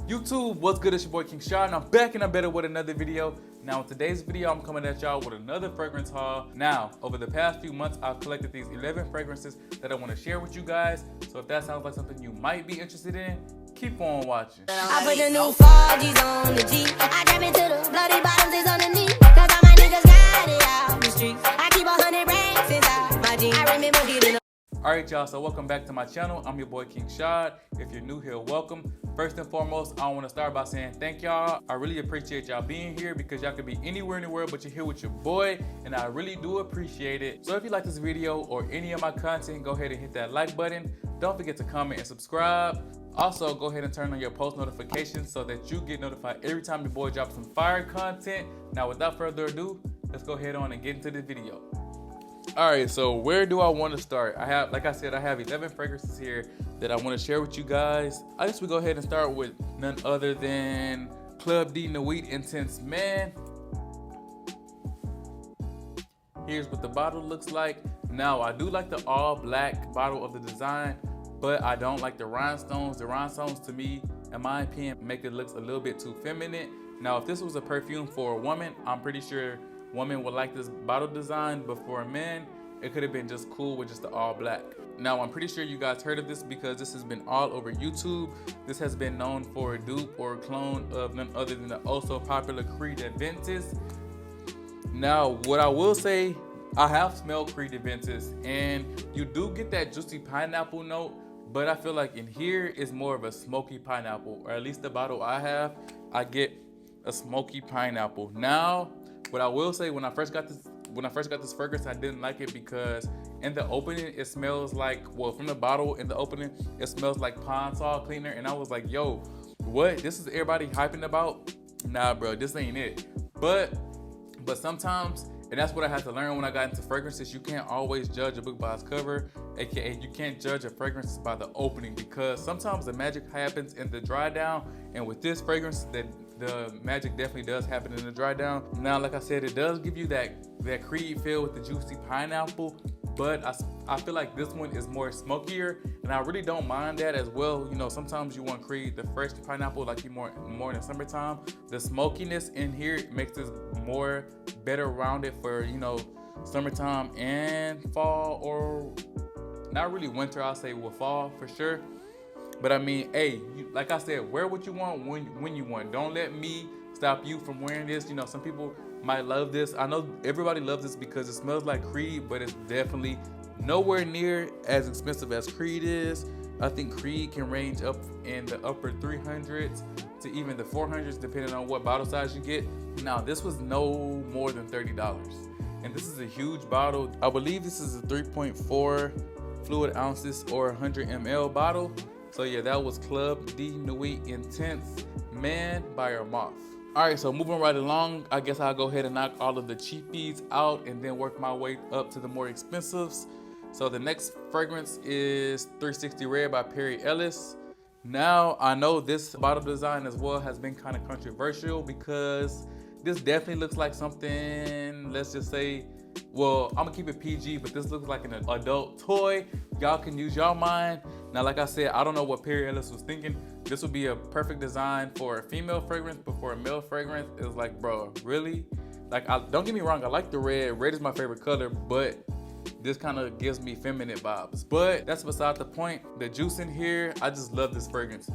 YouTube, what's good? It's your boy King Shot, and I'm back and I'm better with another video. Now in today's video, I'm coming at y'all with another fragrance haul. Now, over the past few months, I've collected these 11 fragrances that I want to share with you guys. So if that sounds like something you might be interested in, keep on watching. I put the new 4Gs on the G. I drop into the bloody bottoms is on the knee. Cause all my niggas got it out the streets. I keep 100 racks inside my jeans. I remember getting Alright y'all, so welcome back to my channel. I'm your boy King Shad. If you're new here, welcome. First and foremost, I want to start by saying thank y'all. I really appreciate y'all being here because y'all could be anywhere in the world, but you're here with your boy, and I really do appreciate it. So if you like this video or any of my content, go ahead and hit that like button. Don't forget to comment and subscribe. Also, go ahead and turn on your post notifications so that you get notified every time your boy drops some fire content. Now, without further ado, let's go ahead on and get into the video. All right, so where do I want to start? Like I said, I have 11 fragrances here that I want to share with you guys. I guess we go ahead and start with none other than Club D Nuit Intense Man. Here's what the bottle looks like. Now, I do like the all black bottle of the design, but I don't like the rhinestones. The rhinestones, to me, in my opinion, make it look a little bit too feminine. Now, if this was a perfume for a woman, I'm pretty sure women would like this bottle design, but for a man, it could have been just cool with just the all black. Now, I'm pretty sure you guys heard of this because this has been all over YouTube. This has been known for a dupe or a clone of none other than the also popular Creed Aventus. Now, what I will say, I have smelled Creed Aventus, and you do get that juicy pineapple note, but I feel like in here is more of a smoky pineapple, or at least the bottle I have, I get a smoky pineapple. Now, what I will say, when I first got this fragrance, I didn't like it because in the opening it smells like, well, from the bottle in the opening it smells like Pine-Sol cleaner, and I was like, yo, what? This is everybody hyping about? Nah, bro, this ain't it. But sometimes, and that's what I had to learn when I got into fragrances, you can't always judge a book by its cover, aka you can't judge a fragrance by the opening, because sometimes the magic happens in the dry down, and with this fragrance, the magic definitely does happen in the dry down. Now, like I said, it does give you that Creed feel with the juicy pineapple, but I feel like this one is more smokier, and I really don't mind that as well. You know, sometimes you want Creed, the fresh pineapple, like you more in the summertime. The smokiness in here makes this more better rounded for, you know, summertime and fall, or not really winter, I'll say, well, fall for sure. But I mean, hey, like I said, wear what you want when you want. Don't let me stop you from wearing this. You know, some people might love this. I know everybody loves this because it smells like Creed, but it's definitely nowhere near as expensive as Creed is. I think Creed can range up in the upper 300s to even the 400s, depending on what bottle size you get. Now, this was no more than $30. And this is a huge bottle. I believe this is a 3.4 fluid ounces or 100 ml bottle. So yeah, that was Club D Nuit Intense Man by Moth. All right, so moving right along, I guess I'll go ahead and knock all of the cheapies out and then work my way up to the more expensives. So the next fragrance is 360 Red by Ellis. Now, I know this bottle design as well has been kind of controversial because this definitely looks like something, let's just say, well, I'm gonna keep it PG, but this looks like an adult toy. Y'all can use y'all mind. Now, like I said, I don't know what Ellis was thinking. This would be a perfect design for a female fragrance, but for a male fragrance, it was like, bro, really? Like, don't get me wrong, I like the red. Red is my favorite color, but this kind of gives me feminine vibes. But that's beside the point. The juice in here, I just love this fragrance.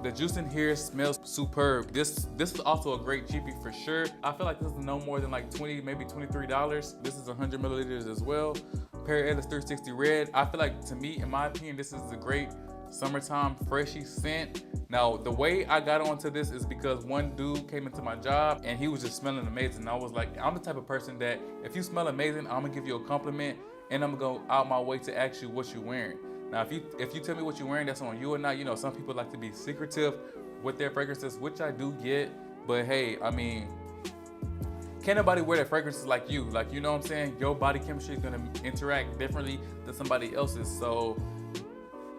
The juice in here smells superb. This is also a great cheapie for sure. I feel like this is no more than like $20, maybe $23. This is 100 milliliters as well. Ellis 360 Red. I feel like, to me, in my opinion, this is a great summertime freshy scent. Now, the way I got onto this is because one dude came into my job and he was just smelling amazing. I was like, I'm the type of person that if you smell amazing, I'm gonna give you a compliment and I'm gonna go out my way to ask you what you're wearing. Now, if you tell me what you're wearing, that's on you or not. You know, some people like to be secretive with their fragrances, which I do get. But hey, I mean, can't nobody wear their fragrances like you. Like, you know what I'm saying? Your body chemistry is gonna interact differently than somebody else's. So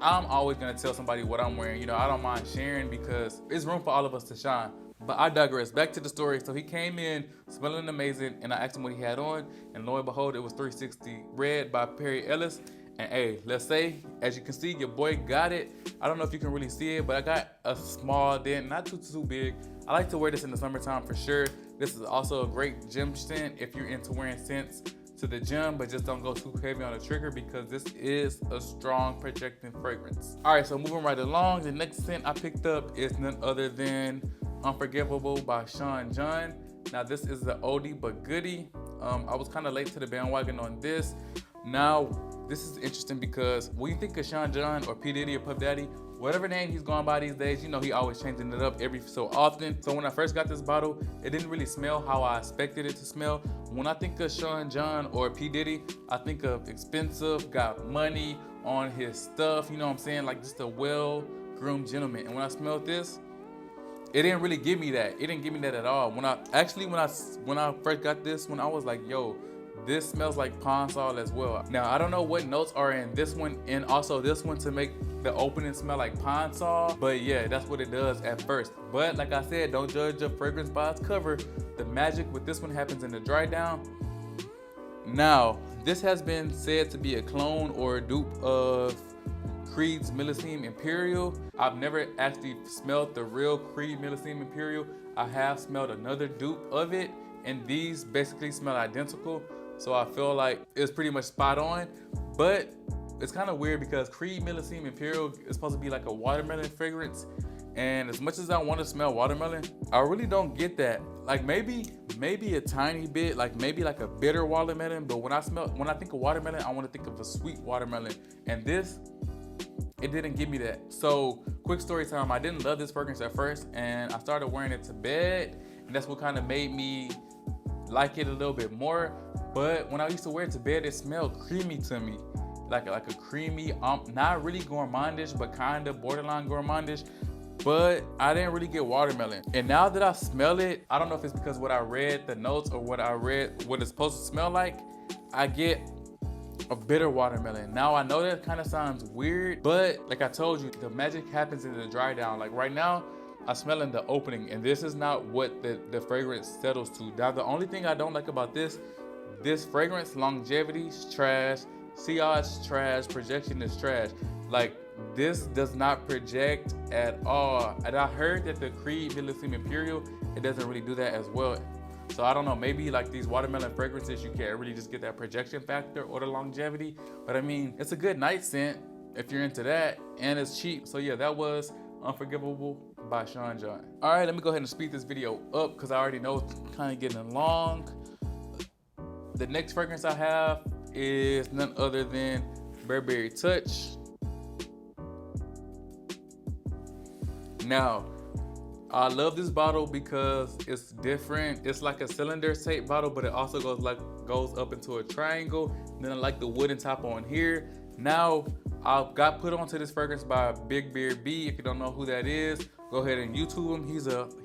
I'm always gonna tell somebody what I'm wearing. You know, I don't mind sharing because it's room for all of us to shine. But I digress. Back to the story. So he came in smelling amazing, and I asked him what he had on, and lo and behold, it was 360 Red by Ellis. And hey, let's say, as you can see, your boy got it. I don't know if you can really see it, but I got a small dent, not too big. I like to wear this in the summertime for sure. This is also a great gym scent if you're into wearing scents to the gym, but just don't go too heavy on the trigger because this is a strong projecting fragrance. All right, so moving right along, the next scent I picked up is none other than Unforgivable by Sean John. Now this is the oldie but goodie. I was kind of late to the bandwagon on this. Now, this is interesting because when you think of Sean John or P. Diddy or Puff Daddy, whatever name he's going by these days, you know he always changing it up every so often. So when I first got this bottle, it didn't really smell how I expected it to smell. When I think of Sean John or P. Diddy, I think of expensive, got money on his stuff, you know what I'm saying? Like just a well-groomed gentleman. And when I smelled this, it didn't really give me that. It didn't give me that at all. When I first got this, when I was like, yo, this smells like pond sol as well. Now, I don't know what notes are in this one and also this one to make the opening smell like pond sol, but yeah, that's what it does at first. But like I said, don't judge a fragrance by its cover. The magic with this one happens in the dry down. Now, this has been said to be a clone or a dupe of Creed's Millesime Imperial. I've never actually smelled the real Creed Millesime Imperial. I have smelled another dupe of it, and these basically smell identical. So I feel like it's pretty much spot on, but it's kind of weird because Creed Millesime Imperial is supposed to be like a watermelon fragrance. And as much as I want to smell watermelon, I really don't get that. Like maybe a tiny bit, like maybe like a bitter watermelon. But when I think of watermelon, I want to think of a sweet watermelon. And this, it didn't give me that. So quick story time, I didn't love this fragrance at first and I started wearing it to bed. And that's what kind of made me like it a little bit more. But when I used to wear it to bed, it smelled creamy to me. Like a creamy, not really gourmandish, but kind of borderline gourmandish. But I didn't really get watermelon. And now that I smell it, I don't know if it's because what I read, the notes, or what it's supposed to smell like, I get a bitter watermelon. Now I know that kind of sounds weird, but like I told you, the magic happens in the dry down. Like right now, I'm smelling the opening, and this is not what the fragrance settles to. Now the only thing I don't like about this fragrance, longevity is trash, CR is trash, projection is trash. Like this does not project at all. And I heard that the Creed Millesime Imperial, it doesn't really do that as well. So I don't know, maybe like these watermelon fragrances, you can't really just get that projection factor or the longevity. But I mean, it's a good night scent if you're into that, and it's cheap. So yeah, that was Unforgivable by Sean John. All right, let me go ahead and speed this video up because I already know it's kind of getting long. The next fragrance I have is none other than Burberry Touch. Now, I love this bottle because it's different. It's like a cylinder shaped bottle, but it also goes up into a triangle. And then I like the wooden top on here. Now, I got put onto this fragrance by Big Beard B. If you don't know who that is, go ahead and YouTube him.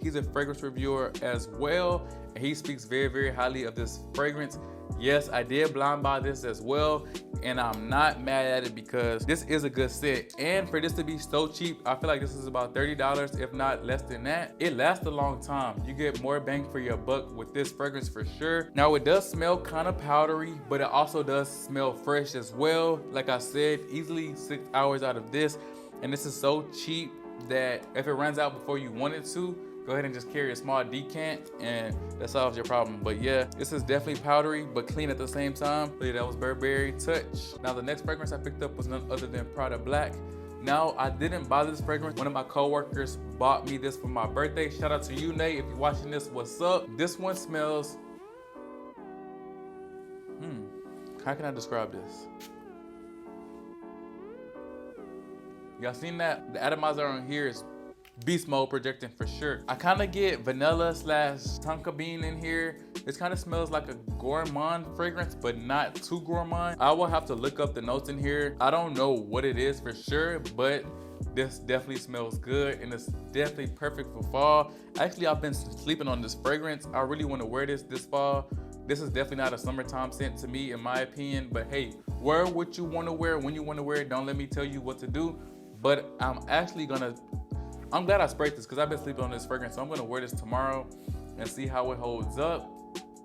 He's a fragrance reviewer as well, and he speaks very, very highly of this fragrance. Yes, I did blind buy this as well, and I'm not mad at it because this is a good scent. And for this to be so cheap, I feel like this is about $30, if not less than that. It lasts a long time. You get more bang for your buck with this fragrance for sure. Now, it does smell kind of powdery, but it also does smell fresh as well. Like I said, easily 6 hours out of this, and this is so cheap that if it runs out before you want it to, go ahead and just carry a small decant and that solves your problem. But yeah, this is definitely powdery but clean at the same time. So yeah, that was Burberry Touch. Now the next fragrance I picked up was none other than Prada Black. Now I didn't buy this fragrance. One of my coworkers bought me this for my birthday. Shout out to you, Nate. If you're watching this, what's up? This one smells, how can I describe this? Y'all seen that? The atomizer on here is beast mode projecting for sure. I kind of get vanilla / tonka bean in here. This kind of smells like a gourmand fragrance, but not too gourmand. I will have to look up the notes in here. I don't know what it is for sure, but this definitely smells good, and it's definitely perfect for fall. Actually, I've been sleeping on this fragrance. I really want to wear this fall. This is definitely not a summertime scent to me, in my opinion, but hey, wear what you want to wear when you want to wear it. Don't let me tell you what to do. But I'm glad I sprayed this because I've been sleeping on this fragrance, so I'm gonna wear this tomorrow and see how it holds up.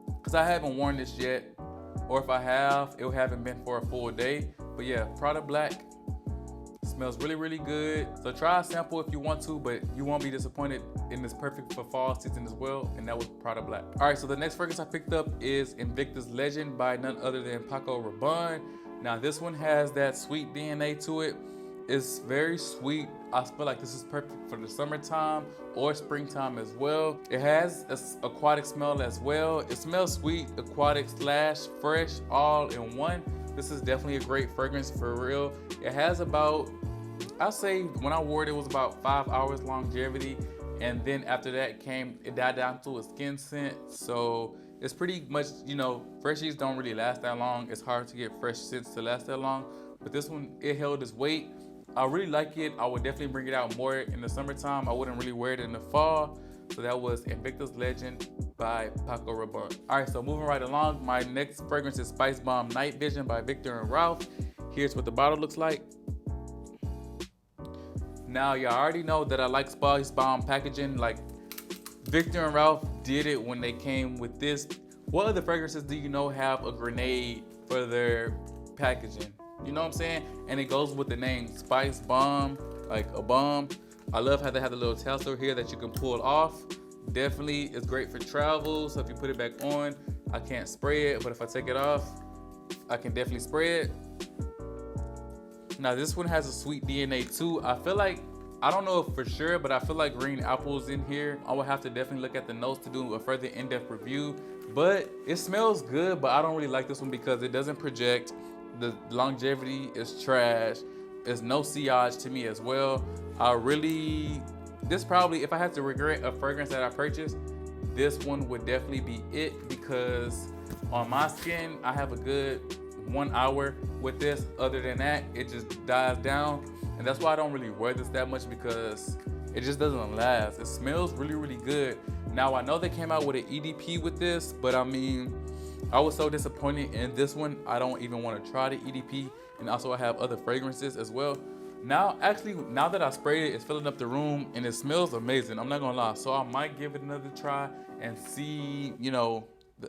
Because I haven't worn this yet, or if I have, it haven't been for a full day. But yeah, Prada Black smells really, really good. So try a sample if you want to, but you won't be disappointed. And it's perfect for fall season as well. And that was Prada Black. All right, so the next fragrance I picked up is Invictus Legend by none other than Paco Rabanne. Now this one has that sweet DNA to it. It's very sweet. I feel like this is perfect for the summertime or springtime as well. It has an aquatic smell as well. It smells sweet, aquatic / fresh, all in one. This is definitely a great fragrance for real. It has about, I'll say when I wore it, it was about 5 hours longevity. And then after that it died down to a skin scent. So it's pretty much, you know, freshies don't really last that long. It's hard to get fresh scents to last that long. But this one, it held its weight. I really like it. I would definitely bring it out more in the summertime. I wouldn't really wear it in the fall. So that was Invictus Legend by Paco Rabanne. All right, so moving right along, my next fragrance is Spice Bomb Night Vision by Viktor and Ralph. Here's what the bottle looks like. Now, y'all already know that I like Spice Bomb packaging. Like, Viktor and Ralph did it when they came with this. What other fragrances do you know have a grenade for their packaging? You know what I'm saying? And it goes with the name Spice Bomb, like a bomb. I love how they have the little tassel here that you can pull off. Definitely, it's great for travel. So if you put it back on, I can't spray it, but if I take it off, I can definitely spray it. Now this one has a sweet DNA too. I feel like, I don't know if for sure, but I feel like green apples in here. I would have to definitely look at the notes to do a further in-depth review. But it smells good, but I don't really like this one because it doesn't project. The longevity is trash. There's no sillage to me as well. This probably, if I had to regret a fragrance that I purchased, this one would definitely be it, because on my skin, I have a good 1 hour with this. Other than that, it just dies down. And that's why I don't really wear this that much, because it just doesn't last. It smells really, really good. Now, I know they came out with an EDP with this, but I mean, I was so disappointed in this one. I don't even want to try the EDP. And also I have other fragrances as well. Now that I sprayed it, it's filling up the room and it smells amazing. I'm not gonna lie. So I might give it another try and see, you know,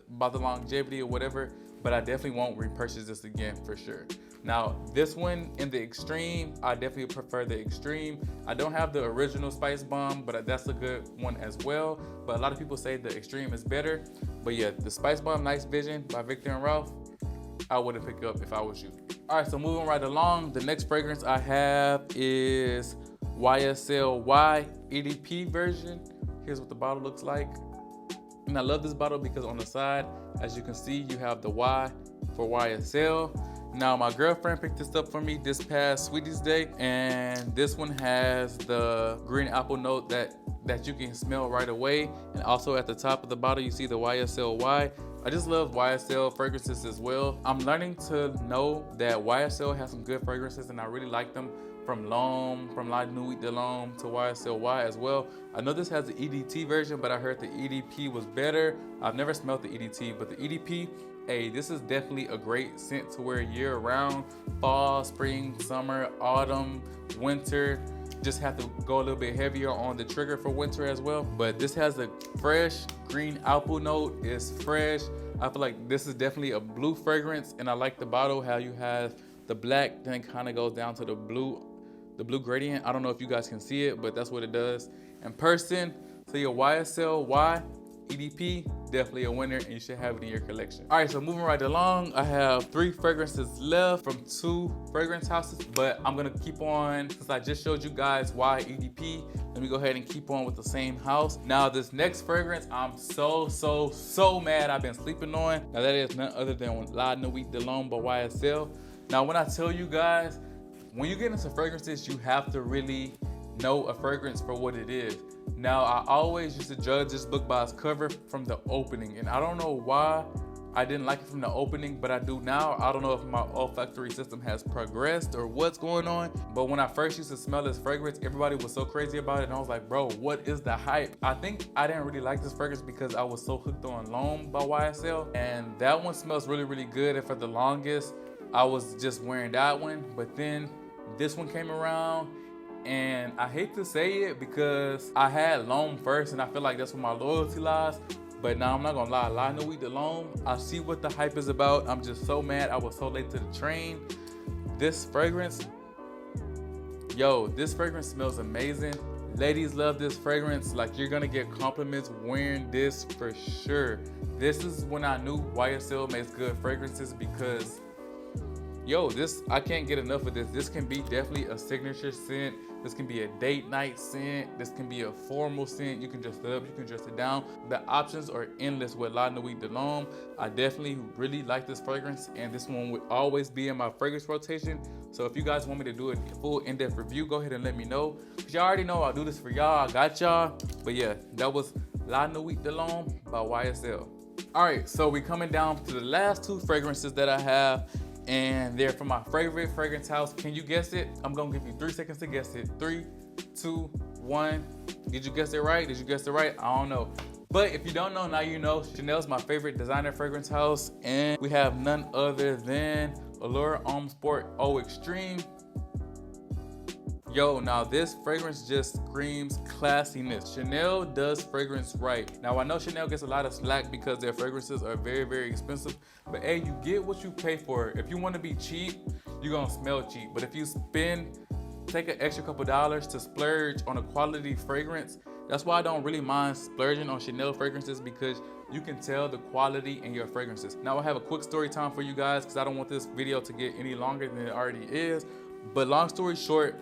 about the longevity or whatever. But I definitely won't repurchase this again for sure. Now, this one in the Extreme, I definitely prefer the Extreme. I don't have the original Spice Bomb, but that's a good one as well. But a lot of people say the Extreme is better. But yeah, the Spice Bomb Night Vision by Viktor and Ralph, I wouldn't pick up if I was you. All right, so moving right along, the next fragrance I have is YSL Why EDP version. Here's what the bottle looks like. And I love this bottle because on the side, as you can see, you have the Y for YSL. Now, my girlfriend picked this up for me this past Sweeties Day, and this one has the green apple note that you can smell right away. And also at the top of the bottle, you see the YSL Y. I just love YSL fragrances as well. I'm learning to know that YSL has some good fragrances, and I really like them, from L'Homme, from La Nuit de L'Homme to YSL Y as well. I know this has the EDT version, but I heard the EDP was better. I've never smelled the EDT, but the EDP, hey, this is definitely a great scent to wear year round. Fall, spring, summer, autumn, winter. Just have to go a little bit heavier on the trigger for winter as well. But this has a fresh green apple note. It's fresh. I feel like this is definitely a blue fragrance, and I like the bottle, how you have the black, then it kind of goes down to the blue gradient. I don't know if you guys can see it, but that's what it does in person. So your YSL Y EDP, definitely a winner, and you should have it in your collection. All right, so moving right along, I have 3 fragrances left from 2 fragrance houses, but I'm gonna keep on, since I just showed you guys Why EDP, let me go ahead and keep on with the same house. Now, this next fragrance, I'm so mad I've been sleeping on. Now, that is none other than La Nuit de L'Homme by YSL. Now, when I tell you guys, when you get into fragrances, you have to really know a fragrance for what it is. Now, I always used to judge this book by its cover from the opening, and I don't know why I didn't like it from the opening, but I do now. I don't know if my olfactory system has progressed or what's going on, but when I first used to smell this fragrance, everybody was so crazy about it, and I was like, bro, what is the hype? I think I didn't really like this fragrance because I was so hooked on L'Homme by YSL, and that one smells really, really good, and for the longest, I was just wearing that one. But then this one came around, and I hate to say it because I had L'Homme first, and I feel like that's where my loyalty lies. But now I'm not gonna lie, La Nuit de L'Homme, I see what the hype is about. I'm just so mad I was so late to the train. this fragrance, yo, this fragrance smells amazing. Ladies love this fragrance. Like, you're gonna get compliments wearing this for sure. This is when I knew YSL makes good fragrances, because yo, this, I can't get enough of this. This can be definitely a signature scent. This can be a date night scent. This can be a formal scent. You can dress it up, you can dress it down. The options are endless with La Nuit de l'Homme. I definitely really like this fragrance, and this one would always be in my fragrance rotation. So if you guys want me to do a full in-depth review, go ahead and let me know. Cause y'all already know I'll do this for y'all. I got y'all. But yeah, that was La Nuit de l'Homme by YSL. All right, so we coming down to the last two fragrances that I have, and they're from my favorite fragrance house. Can you guess it? I'm gonna give you 3 seconds to guess it. 3, 2, 1. Did you guess it right? Did you guess it right? I don't know. But if you don't know, now you know. Chanel's my favorite designer fragrance house, and we have none other than Allure Homme Sport Eau Extreme. Yo, now this fragrance just screams classiness. Chanel does fragrance right. Now I know Chanel gets a lot of slack because their fragrances are very, very expensive, but hey, you get what you pay for. If you want to be cheap, you're gonna smell cheap. But if you take an extra couple dollars to splurge on a quality fragrance, that's why I don't really mind splurging on Chanel fragrances, because you can tell the quality in your fragrances. Now I have a quick story time for you guys, because I don't want this video to get any longer than it already is. But long story short,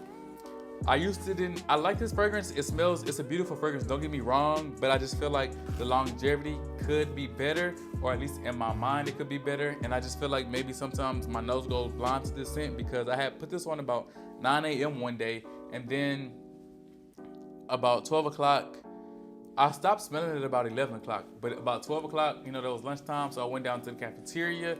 I like this fragrance. It's a beautiful fragrance, don't get me wrong, but I just feel like the longevity could be better, or at least in my mind it could be better. And I just feel like maybe sometimes my nose goes blind to this scent, because I had put this on about 9 a.m. one day, and then about 12 o'clock, I stopped smelling it about 11 o'clock, but about 12 o'clock, you know, that was lunchtime, so I went down to the cafeteria,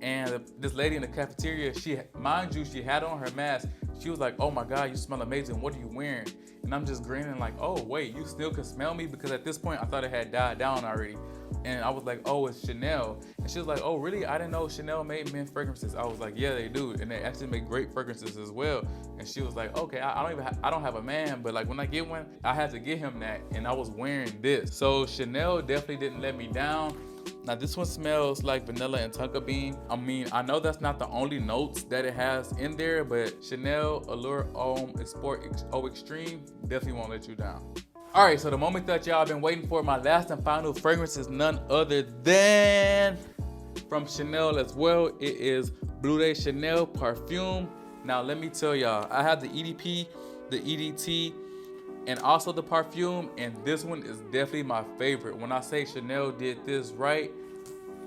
and this lady in the cafeteria, mind you, she had on her mask. She was like, "Oh my God, you smell amazing. What are you wearing?" And I'm just grinning like, "Oh wait, you still can smell me?" Because at this point, I thought it had died down already. And I was like, "Oh, it's Chanel." And she was like, "Oh really? I didn't know Chanel made men's fragrances." I was like, "Yeah, they do, and they actually make great fragrances as well." And she was like, "Okay, I don't have a man, but like when I get one, I had to get him that." And I was wearing this. So Chanel definitely didn't let me down. Now this one smells like vanilla and tonka bean. I mean, I know that's not the only notes that it has in there, but Chanel Allure Homme Sport Eau Extreme definitely won't let you down. All right, so the moment that y'all been waiting for, my last and final fragrance is none other than from Chanel as well. It is Bleu de Chanel Parfum. Now let me tell y'all, I have the EDP, the EDT, and also the Parfum, and this one is definitely my favorite. When I say Chanel did this right,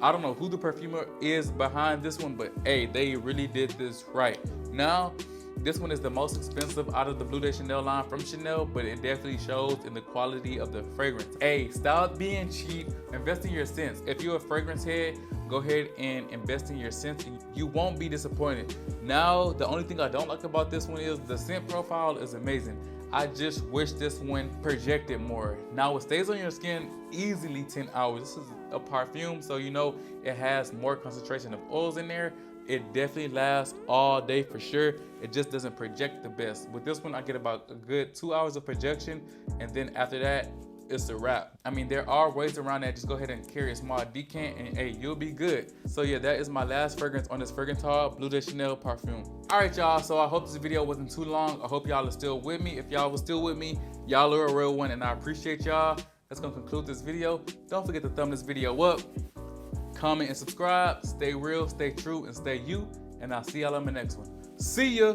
I don't know who the perfumer is behind this one, but hey, they really did this right. Now, this one is the most expensive out of the Bleu de Chanel line from Chanel, but it definitely shows in the quality of the fragrance. Hey, stop being cheap, invest in your scents. If you're a fragrance head, go ahead and invest in your scents, and you won't be disappointed. Now, the only thing I don't like about this one is the scent profile is amazing. I just wish this one projected more. Now it stays on your skin easily 10 hours. This is a perfume, so you know it has more concentration of oils in there. It definitely lasts all day for sure. It just doesn't project the best. With this one, I get about a good 2 hours of projection, and then after that, it's a wrap. I mean, there are ways around that. Just go ahead and carry a small decant, and hey, you'll be good. So yeah, that is my last fragrance on this fragrance haul, Bleu de Chanel Parfum. All right, y'all, so I hope this video wasn't too long. I hope y'all are still with me. If y'all was still with me, y'all are a real one, and I appreciate y'all. That's gonna conclude this video. Don't forget to thumb this video up, comment and subscribe. Stay real, stay true, and stay you, and I'll see y'all on the next one. See ya.